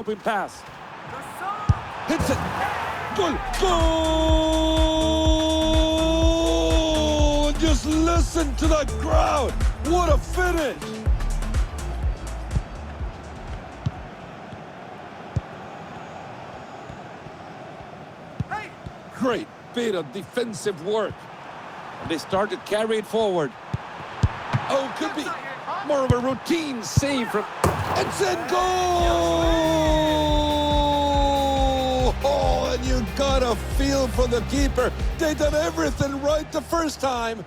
Open pass. Hits it. Goal. Goal! Just listen to the crowd. What a finish. Great bit of defensive work. And they start to carry it forward. Oh, could be more of a routine save from... It's in goal! Oh, and you got a feel for the keeper. They done everything right the first time.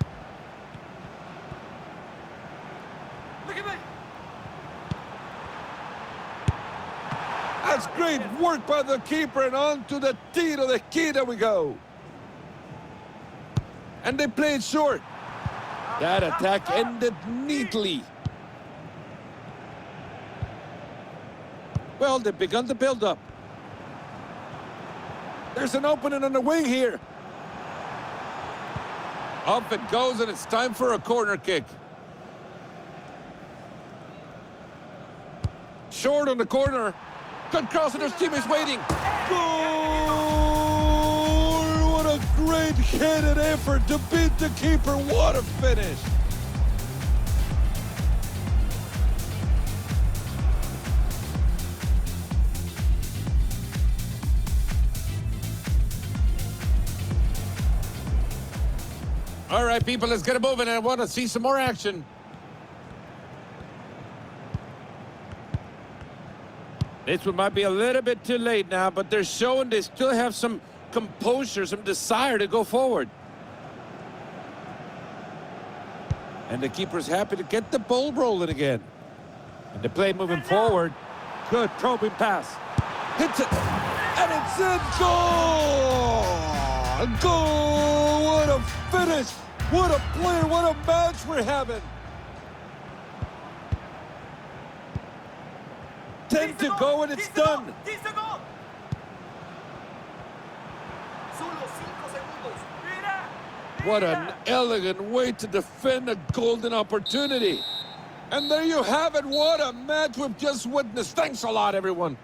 Look at me. That's great work by the keeper, and on to the tiro de queda we go. And they played short. That attack ended neatly. Well, they've begun to build up. There's an opening on the wing here. Up it goes, and it's time for a corner kick. Short on the corner. Good cross, and his team is waiting. Goal! What a great headed effort to beat the keeper. What a finish. All right, people, let's get it moving. I want to see some more action. This one might be a little bit too late now, but they're showing they still have some composure, some desire to go forward. And the keeper's happy to get the ball rolling again. And the play moving forward. Good probing pass. Hits it. And it's in. Goal! Goal! What a finish! What a player! What a match we're having! 10 to go and it's done. What an elegant way to defend a golden opportunity. And there you have it. What a match we've just witnessed. Thanks a lot, everyone.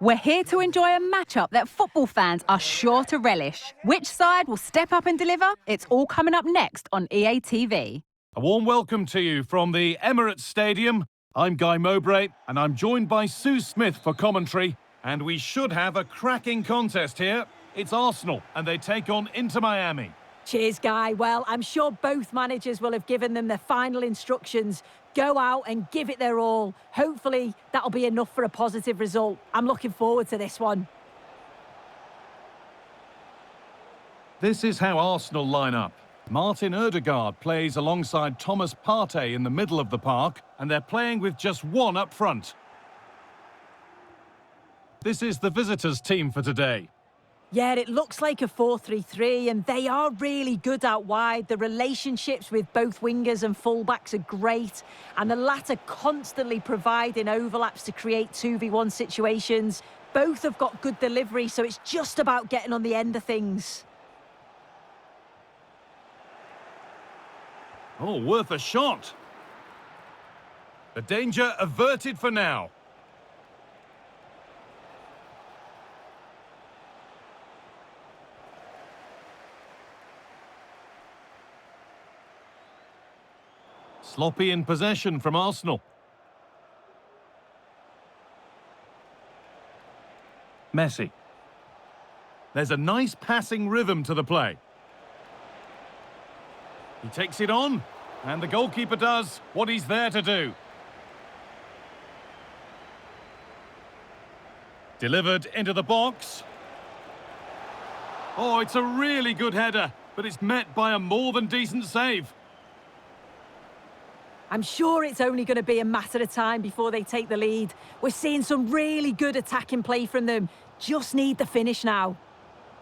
We're here to enjoy a matchup that football fans are sure to relish. Which side will step up and deliver? It's all coming up next on EA TV. A warm welcome to you from the Emirates Stadium. I'm Guy Mowbray, and I'm joined by Sue Smith for commentary. And we should have a cracking contest here. It's Arsenal, and they take on Inter Miami. Cheers, Guy. Well, I'm sure both managers will have given them their final instructions. Go out and give it their all. Hopefully, that'll be enough for a positive result. I'm looking forward to this one. This is how Arsenal line up. Martin Ødegaard plays alongside Thomas Partey in the middle of the park, and they're playing with just one up front. This is the visitors' team for today. Yeah, it looks like a 4-3-3, and they are really good out wide. The relationships with both wingers and fullbacks are great, and the latter constantly providing overlaps to create 2v1 situations. Both have got good delivery, so it's just about getting on the end of things. Oh, worth a shot. The danger averted for now. Sloppy in possession from Arsenal. Messi. There's a nice passing rhythm to the play. He takes it on, and the goalkeeper does what he's there to do. Delivered into the box. Oh, it's a really good header, but it's met by a more than decent save. I'm sure it's only going to be a matter of time before they take the lead. We're seeing some really good attacking play from them. Just need the finish now.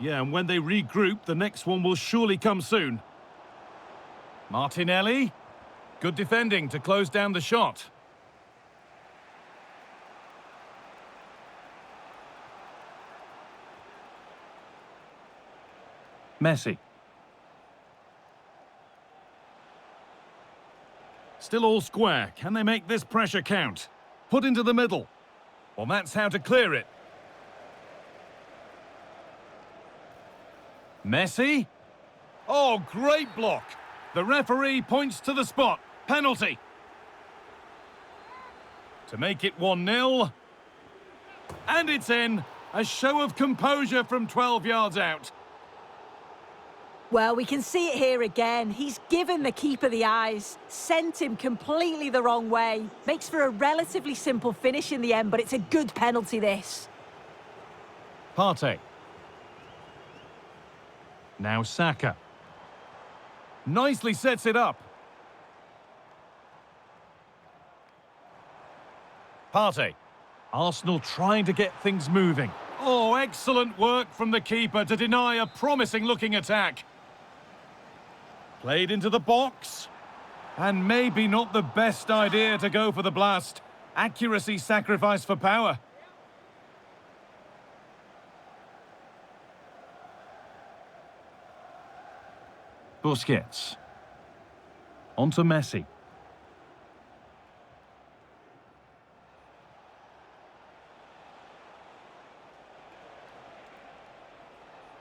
Yeah, and when they regroup, the next one will surely come soon. Martinelli. Good defending to close down the shot. Messi. Still all square. Can they make this pressure count? Put into the middle. Well, that's how to clear it. Messi. Oh, great block. The referee points to the spot. Penalty. To make it 1-0. And it's in. A show of composure from 12 yards out. Well, we can see it here again. He's given the keeper the eyes, sent him completely the wrong way. Makes for a relatively simple finish in the end, but it's a good penalty, this. Partey. Now Saka. Nicely sets it up. Partey. Arsenal trying to get things moving. Oh, excellent work from the keeper to deny a promising-looking attack. Played into the box. And maybe not the best idea to go for the blast. Accuracy sacrificed for power. Busquets. Onto Messi.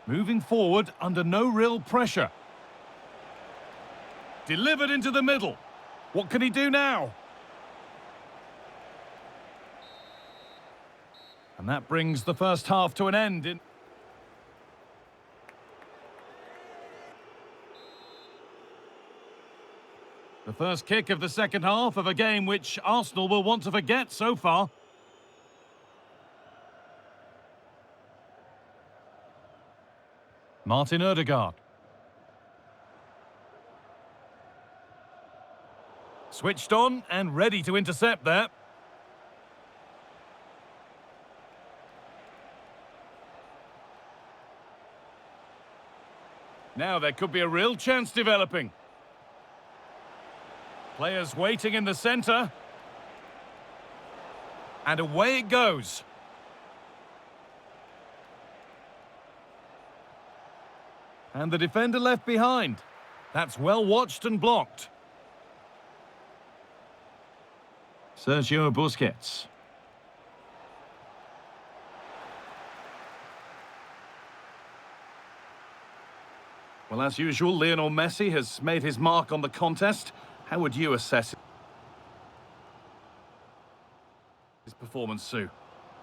Moving forward under no real pressure. Delivered into the middle. What can he do now? And that brings the first half to an end. The first kick of the second half of a game which Arsenal will want to forget so far. Martin Ødegaard. Switched on and ready to intercept there. Now there could be a real chance developing. Players waiting in the centre. And away it goes. And the defender left behind. That's well watched and blocked. Sergio Busquets. Well, as usual, Lionel Messi has made his mark on the contest. How would you assess his performance, Sue?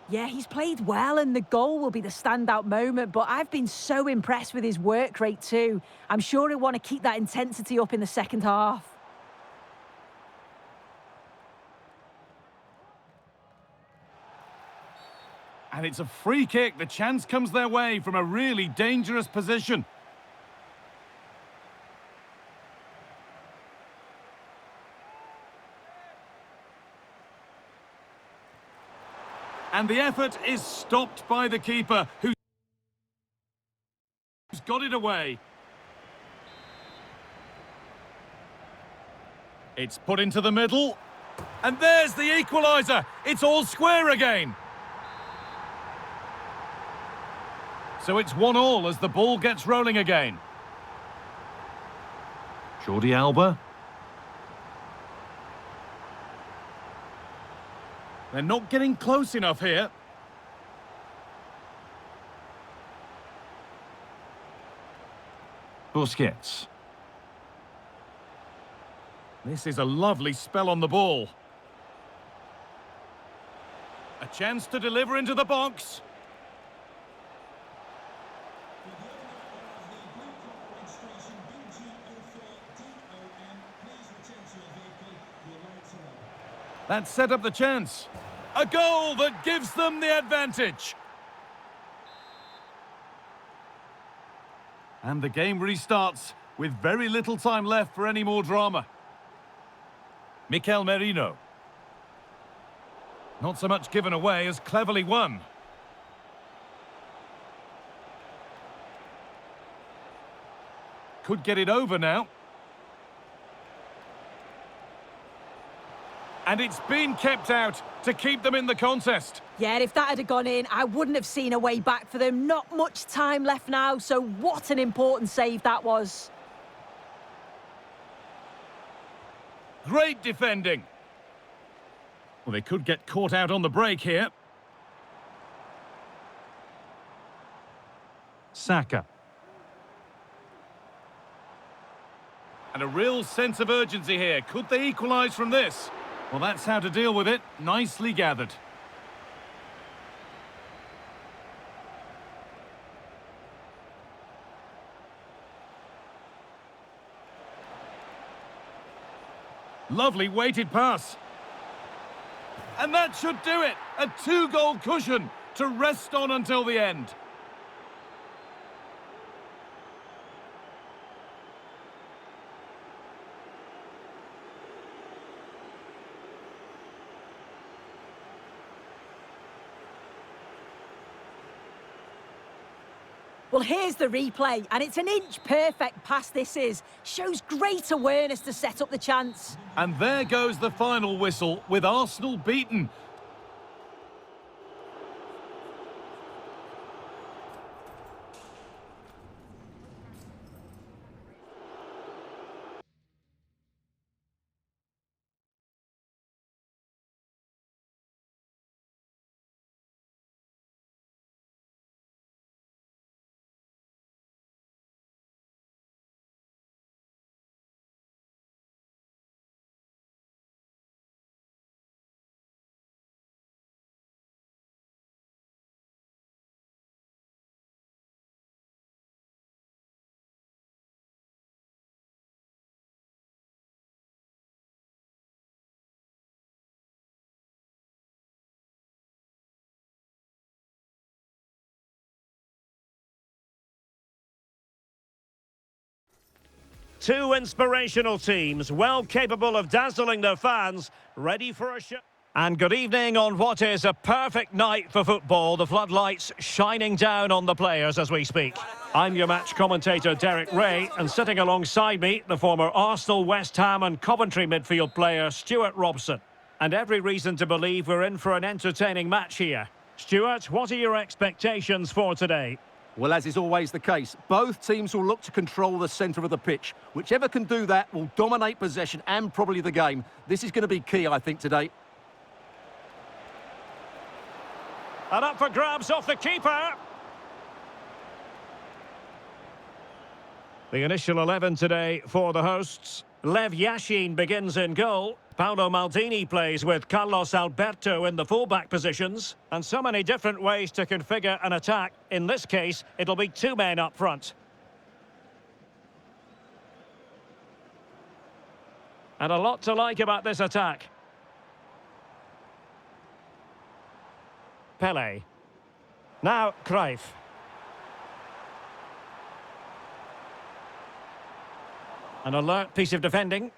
Yeah, he's played well, and the goal will be the standout moment, but I've been so impressed with his work rate too. I'm sure he'll want to keep that intensity up in the second half. And it's a free kick. The chance comes their way from a really dangerous position. And the effort is stopped by the keeper, who got it away. It's put into the middle. And there's the equaliser. It's all square again. So it's 1-1 as the ball gets rolling again. Jordi Alba. They're not getting close enough here. Busquets. This is a lovely spell on the ball. A chance to deliver into the box. That set up the chance. A goal that gives them the advantage. And the game restarts with very little time left for any more drama. Mikel Merino. Not so much given away as cleverly won. Could get it over now. And it's been kept out to keep them in the contest. Yeah, if that had gone in, I wouldn't have seen a way back for them. Not much time left now, so what an important save that was. Great defending. Well, they could get caught out on the break here. Saka. And a real sense of urgency here. Could they equalise from this? Well, that's how to deal with it. Nicely gathered. Lovely weighted pass. And that should do it. A 2-goal cushion to rest on until the end. Well, here's the replay, and it's an inch-perfect pass this is. Shows great awareness to set up the chance. And there goes the final whistle with Arsenal beaten. Two inspirational teams, well capable of dazzling their fans, ready for a show. And good evening on what is a perfect night for football. The floodlights shining down on the players as we speak. I'm your match commentator Derek Ray, and sitting alongside me, the former Arsenal, West Ham and Coventry midfield player Stuart Robson. And every reason to believe we're in for an entertaining match here. Stuart, what are your expectations for today? Well, as is always the case, both teams will look to control the centre of the pitch. Whichever can do that will dominate possession and probably the game. This is going to be key, I think, today. And up for grabs off the keeper. The initial 11 today for the hosts. Lev Yashin begins in goal. Paolo Maldini plays with Carlos Alberto in the fullback positions. And so many different ways to configure an attack. In this case, it'll be two men up front. And a lot to like about this attack. Pele. Now Cruyff. An alert piece of defending.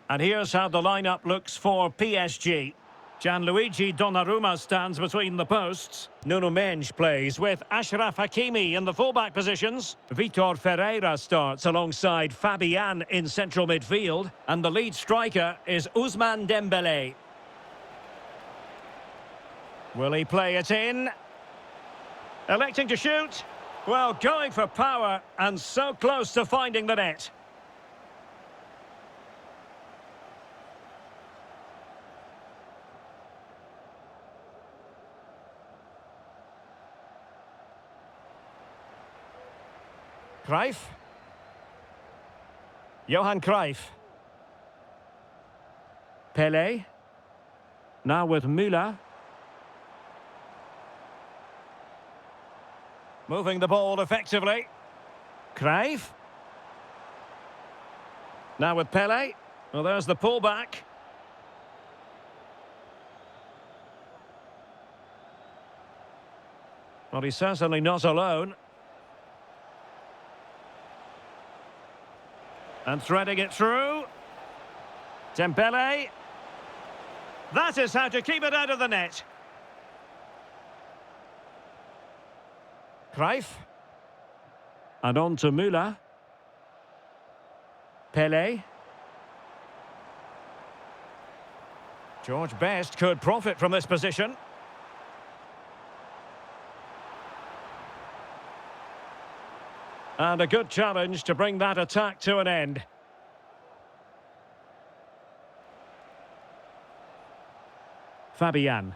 And here's how the lineup looks for PSG. Gianluigi Donnarumma stands between the posts. Nuno Mendes plays with Achraf Hakimi in the fullback positions. Vitor Ferreira starts alongside Fabian in central midfield. And the lead striker is Ousmane Dembele. Will he play it in? Electing to shoot. Well, going for power and so close to finding the net. Cruyff. Johan Cruyff. Pelé. Now with Müller. Moving the ball effectively. Cruyff. Now with Pelé. Well, there's the pullback. Well, he's certainly not alone. And threading it through. Dembele. That is how to keep it out of the net. Cruyff. And on to Müller. Pelé. George Best could profit from this position. And a good challenge to bring that attack to an end. Fabian.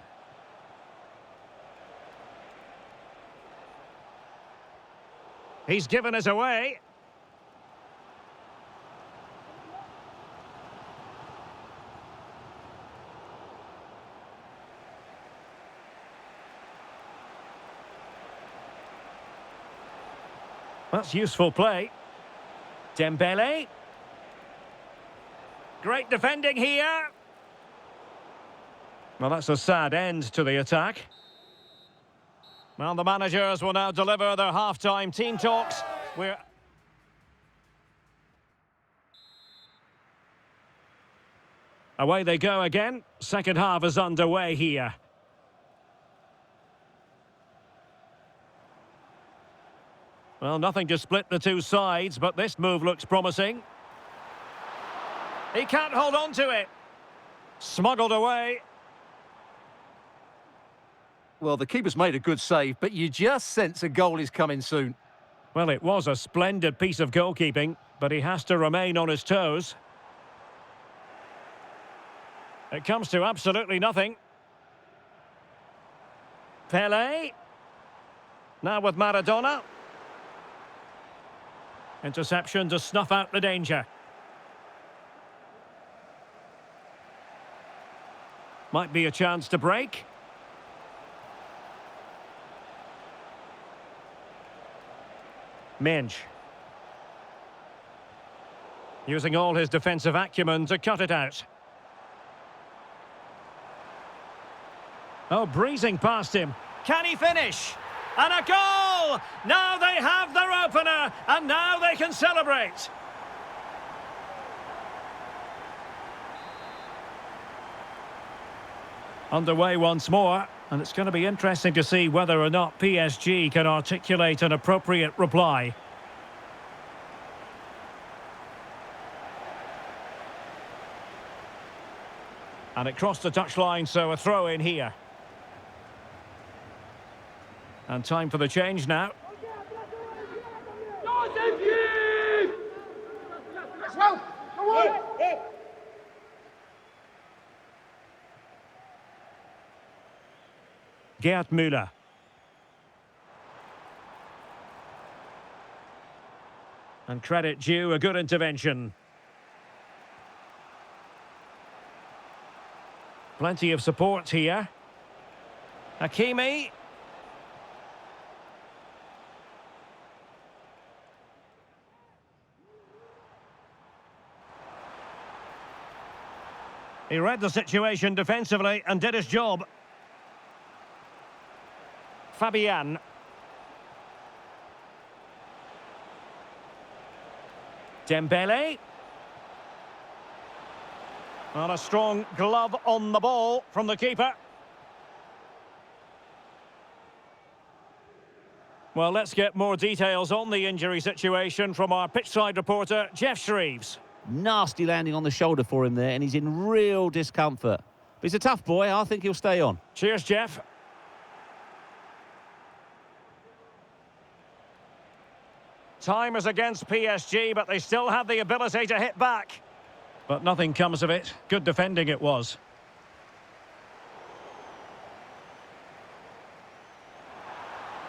He's given us away. That's useful play. Dembele. Great defending here. Well, that's a sad end to the attack. Well, the managers will now deliver their half-time team talks. Away they go again. Second half is underway here. Well, nothing to split the two sides, but this move looks promising. He can't hold on to it. Smuggled away. Well, the keeper's made a good save, but you just sense a goal is coming soon. Well, it was a splendid piece of goalkeeping, but he has to remain on his toes. It comes to absolutely nothing. Pelé. Now with Maradona. Interception to snuff out the danger. Might be a chance to break. Mendes. Using all his defensive acumen to cut it out. Oh, breezing past him. Can he finish? And a goal! Now they have their opener, and now they can celebrate. Underway once more, and it's going to be interesting to see whether or not PSG can articulate an appropriate reply. And it crossed the touchline, so a throw in here. And time for the change now. Gerd Müller. And credit due, a good intervention. Plenty of support here. Hakimi. He read the situation defensively and did his job. Fabian. Dembele. And a strong glove on the ball from the keeper. Well, let's get more details on the injury situation from our pitchside reporter, Jeff Shreves. Nasty landing on the shoulder for him there, and he's in real discomfort. But he's a tough boy. I think he'll stay on. Cheers, Jeff. Time is against PSG, but they still have the ability to hit back. But nothing comes of it. Good defending it was.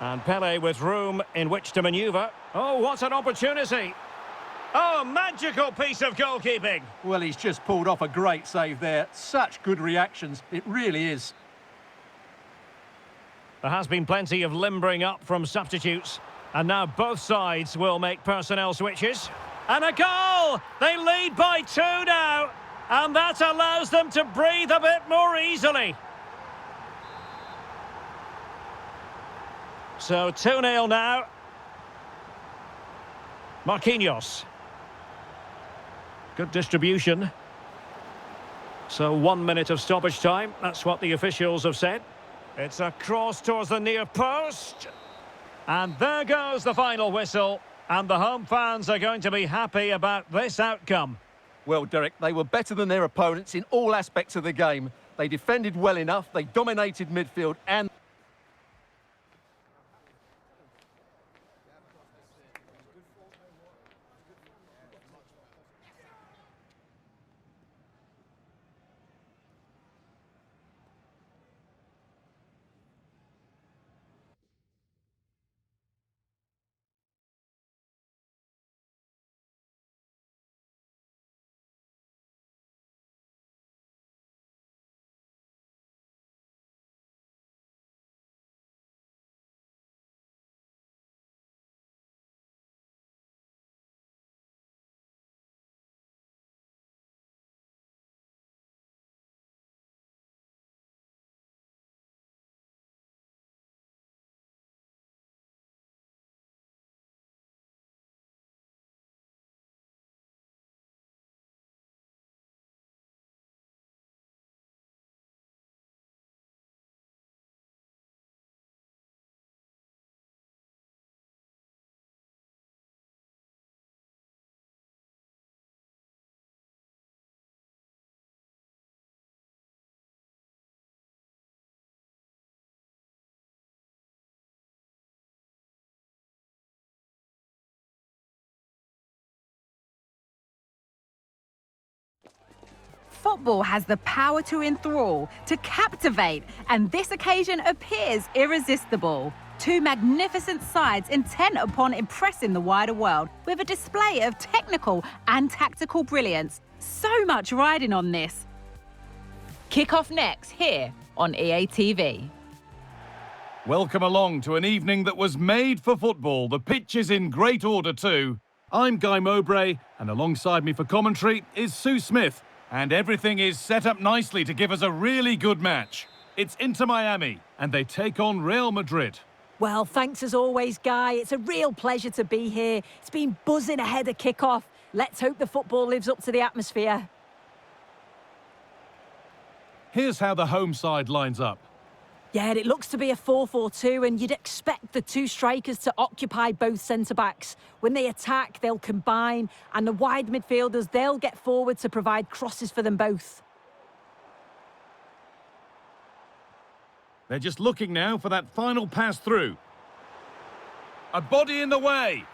And Pele with room in which to manoeuvre. Oh, what an opportunity. Oh, magical piece of goalkeeping. Well, he's just pulled off a great save there. Such good reactions. It really is. There has been plenty of limbering up from substitutes. And now both sides will make personnel switches. And a goal! They lead by 2 now. And that allows them to breathe a bit more easily. So 2-0 now. Marquinhos. Good distribution. So 1 minute of stoppage time. That's what the officials have said. It's a cross towards the near post. And there goes the final whistle. And the home fans are going to be happy about this outcome. Well, Derek, they were better than their opponents in all aspects of the game. They defended well enough, they dominated midfield and... Football has the power to enthrall, to captivate, and this occasion appears irresistible. Two magnificent sides intent upon impressing the wider world with a display of technical and tactical brilliance. So much riding on this. Kick off next here on EA TV. Welcome along to an evening that was made for football. The pitch is in great order too. I'm Guy Mowbray, and alongside me for commentary is Sue Smith. And everything is set up nicely to give us a really good match. It's Inter Miami, and they take on Real Madrid. Well, thanks as always, Guy. It's a real pleasure to be here. It's been buzzing ahead of kick-off. Let's hope the football lives up to the atmosphere. Here's how the home side lines up. Yeah, it looks to be a 4-4-2, and you'd expect the two strikers to occupy both centre-backs. When they attack, they'll combine, and the wide midfielders, they'll get forward to provide crosses for them both. They're just looking now for that final pass through. A body in the way.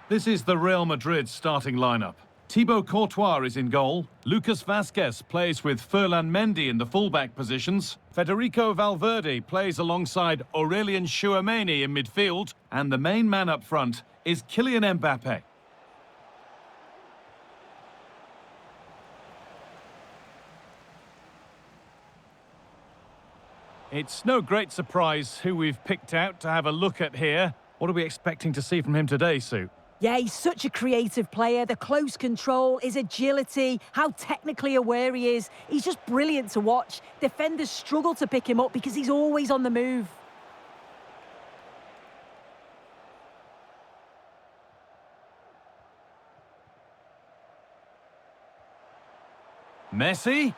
This is the Real Madrid starting lineup. Thibaut Courtois is in goal. Lucas Vazquez plays with Ferland Mendy in the fullback positions. Federico Valverde plays alongside Aurelien Tchouameni in midfield. And the main man up front is Kylian Mbappe. It's no great surprise who we've picked out to have a look at here. What are we expecting to see from him today, Sue? Yeah, he's such a creative player. The close control, his agility, how technically aware he is. He's just brilliant to watch. Defenders struggle to pick him up because he's always on the move. Messi.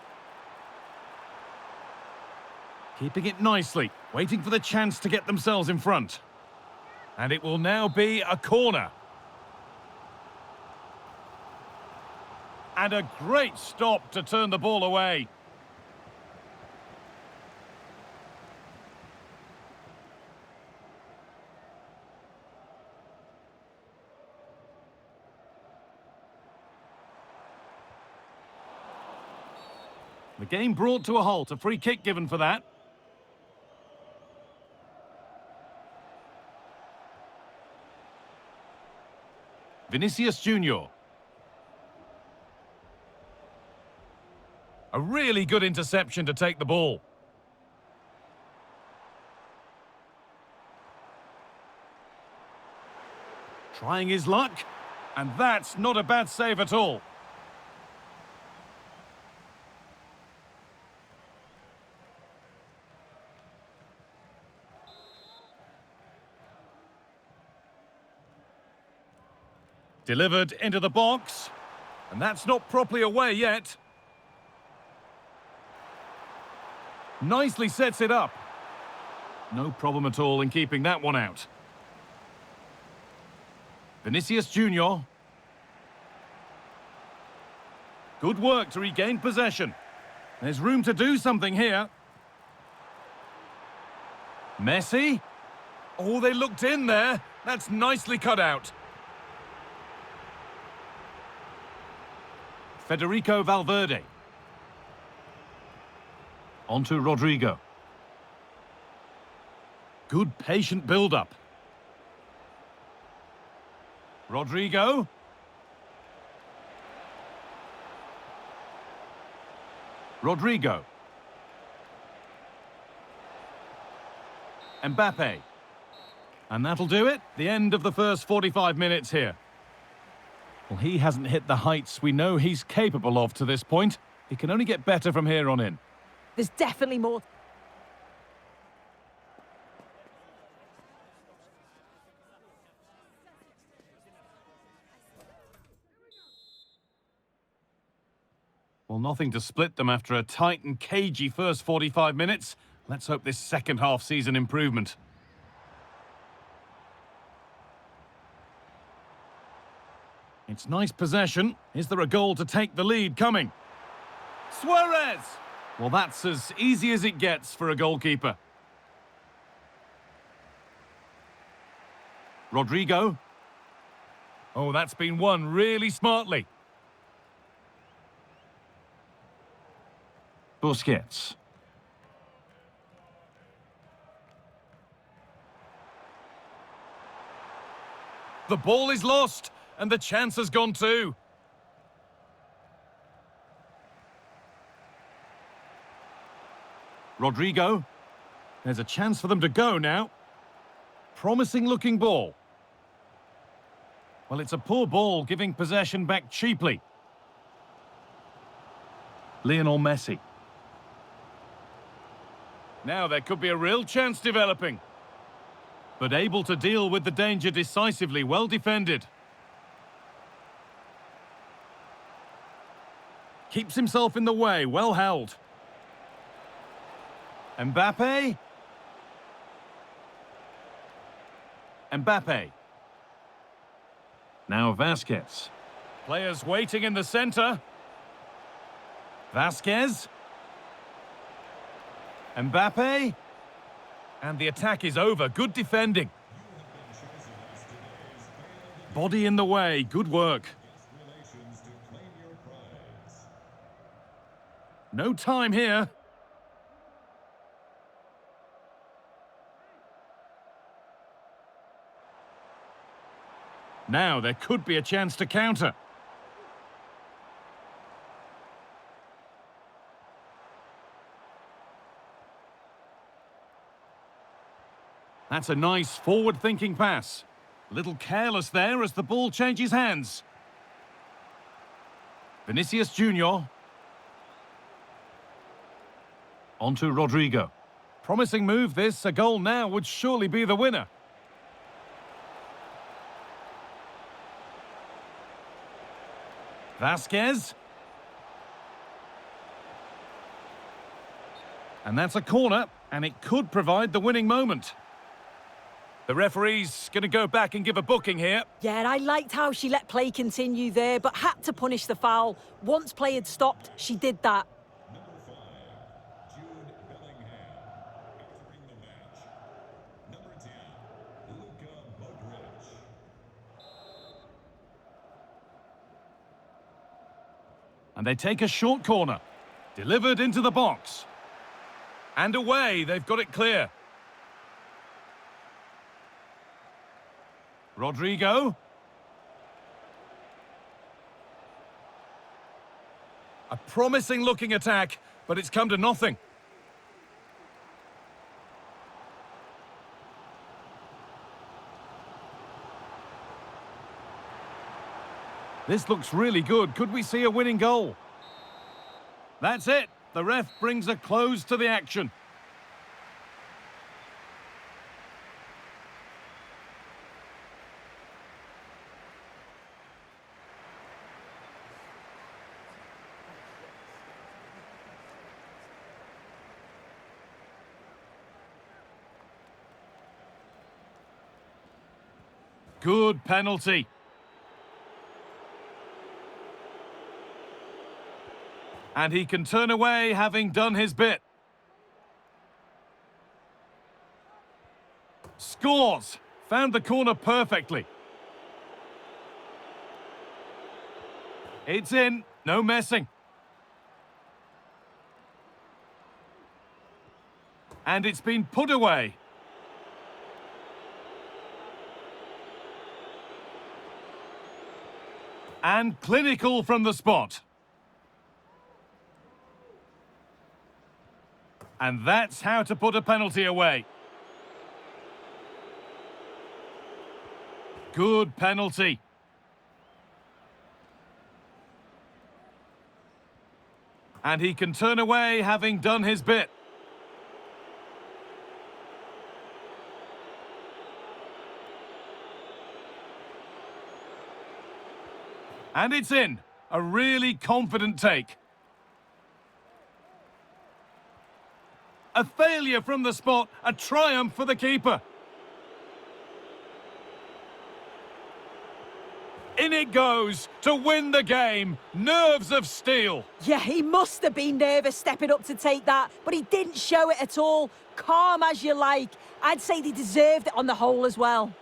Keeping it nicely, waiting for the chance to get themselves in front. And it will now be a corner. And a great stop to turn the ball away. The game brought to a halt, a free kick given for that. Vinicius Junior. A really good interception to take the ball. Trying his luck, and that's not a bad save at all. Delivered into the box, and that's not properly away yet. Nicely sets it up. No problem at all in keeping that one out. Vinicius Junior. Good work to regain possession. There's room to do something here. Messi. Oh, they looked in there. That's nicely cut out. Federico Valverde. Onto Rodrigo. Good patient build-up. Rodrigo. Rodrigo. Mbappe. And that'll do it. The end of the first 45 minutes here. Well, he hasn't hit the heights we know he's capable of to this point. He can only get better from here on in. There's definitely more. Well, nothing to split them after a tight and cagey first 45 minutes. Let's hope this second half sees an improvement. It's nice possession. Is there a goal to take the lead coming? Suarez! Well, that's as easy as it gets for a goalkeeper. Rodrigo. Oh, that's been won really smartly. Busquets. The ball is lost, and the chance has gone too. Rodrigo. There's a chance for them to go now. Promising looking ball. Well, it's a poor ball, giving possession back cheaply. Lionel Messi. Now there could be a real chance developing. But able to deal with the danger decisively, well defended. Keeps himself in the way, well held. Mbappe. Mbappe. Now Vasquez. Players waiting in the centre. Vasquez. Mbappe. And the attack is over. Good defending. Body in the way. Good work. No time here. Now there could be a chance to counter. That's a nice forward-thinking pass. A little careless there as the ball changes hands. Vinicius Junior. Onto Rodrigo. Promising move this. A goal now would surely be the winner. Vasquez. And that's a corner, and it could provide the winning moment. The referee's going to go back and give a booking here. Yeah, I liked how she let play continue there, but had to punish the foul. Once play had stopped, she did that. And they take a short corner. Delivered into the box. And away, they've got it clear. Rodrigo. A promising looking attack, but it's come to nothing. This looks really good. Could we see a winning goal? That's it. The ref brings a close to the action. Good penalty. And he can turn away, having done his bit. Scores! Found the corner perfectly. It's in. No messing. And it's been put away. And clinical from the spot. And that's how to put a penalty away. Good penalty. And he can turn away, having done his bit. And it's in. A really confident take. A failure from the spot, a triumph for the keeper. In it goes to win the game. Nerves of steel. Yeah, he must have been nervous stepping up to take that, but he didn't show it at all. Calm as you like. I'd say they deserved it on the whole as well.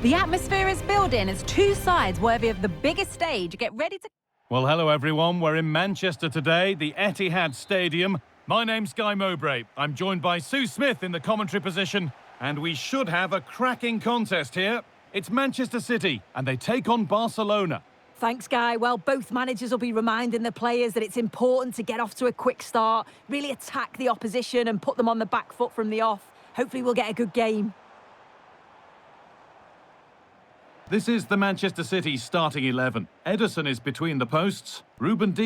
The atmosphere is building as two sides worthy of the biggest stage get ready to... Well, hello everyone. We're in Manchester today, the Etihad Stadium. My name's Guy Mowbray. I'm joined by Sue Smith in the commentary position, and we should have a cracking contest here. It's Manchester City, and they take on Barcelona. Thanks, Guy. Well, both managers will be reminding the players that it's important to get off to a quick start, really attack the opposition and put them on the back foot from the off. Hopefully we'll get a good game. This is the Manchester City starting 11. Ederson is between the posts. Ruben Dias